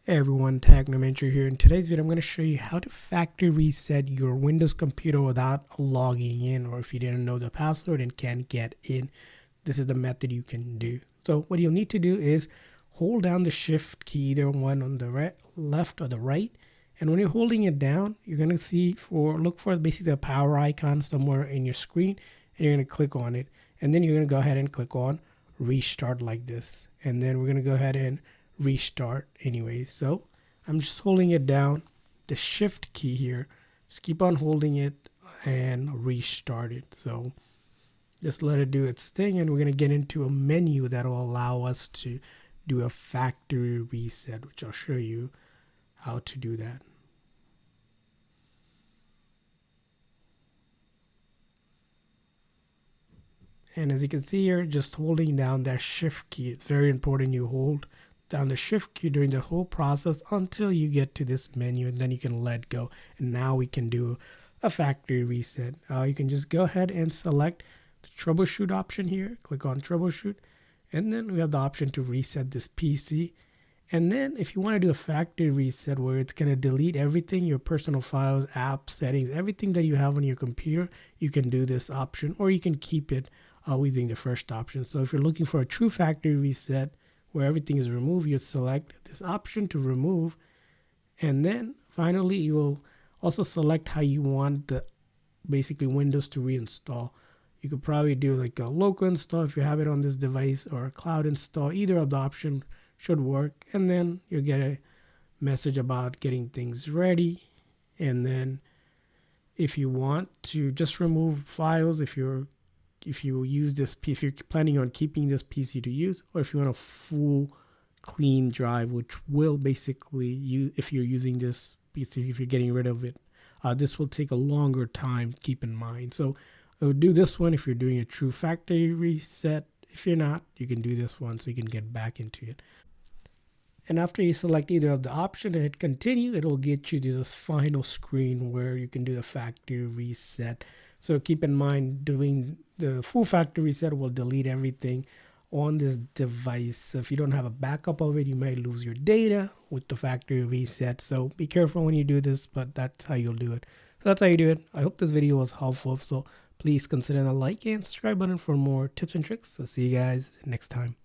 Hey everyone, Technomentary here. In today's video, I'm going to show you how to factory reset your Windows computer without logging in, or if you didn't know the password and can't get in. This is the method you can do. So what you'll need to do is hold down the shift key, either one on the left or the right. And when you're holding it down, you're going to look for basically a power icon somewhere in your screen, and you're going to click on it. And then you're going to go ahead and click on restart like this. And then we're going to go ahead and restart anyways. So I'm just holding it down, the shift key here, just keep on holding it and restart it. So just let it do its thing, and we're going to get into a menu that will allow us to do a factory reset, which I'll show you how to do that. And as you can see here, just holding down that shift key, it's very important you hold down the shift key during the whole process until you get to this menu, and then you can let go. And now we can do a factory reset. You can just go ahead and select the troubleshoot option here, click on troubleshoot, and then we have the option to reset this PC. And then if you want to do a factory reset where it's going to delete everything, your personal files, apps, settings, everything that you have on your computer, you can do this option, or you can keep it using the first option. So if you're looking for a true factory reset where everything is removed, you select this option to remove, and then finally you will also select how you want the basically Windows to reinstall. You could probably do like a local install if you have it on this device, or a cloud install. Either of the option should work, and then you'll get a message about getting things ready. And then if you want to just remove files, if you're planning on keeping this PC to use, or if you want a full clean drive, which will basically if you're using this PC, if you're getting rid of it, this will take a longer time, keep in mind. So I would do this one if you're doing a true factory reset. If you're not, you can do this one so you can get back into it. And after you select either of the option and hit continue, it will get you to this final screen where you can do the factory reset. So keep in mind, doing the full factory reset will delete everything on this device. So if you don't have a backup of it, you might lose your data with the factory reset. So be careful when you do this, but that's how you'll do it. So that's how you do it. I hope this video was helpful. So please consider the like and subscribe button for more tips and tricks. So see you guys next time.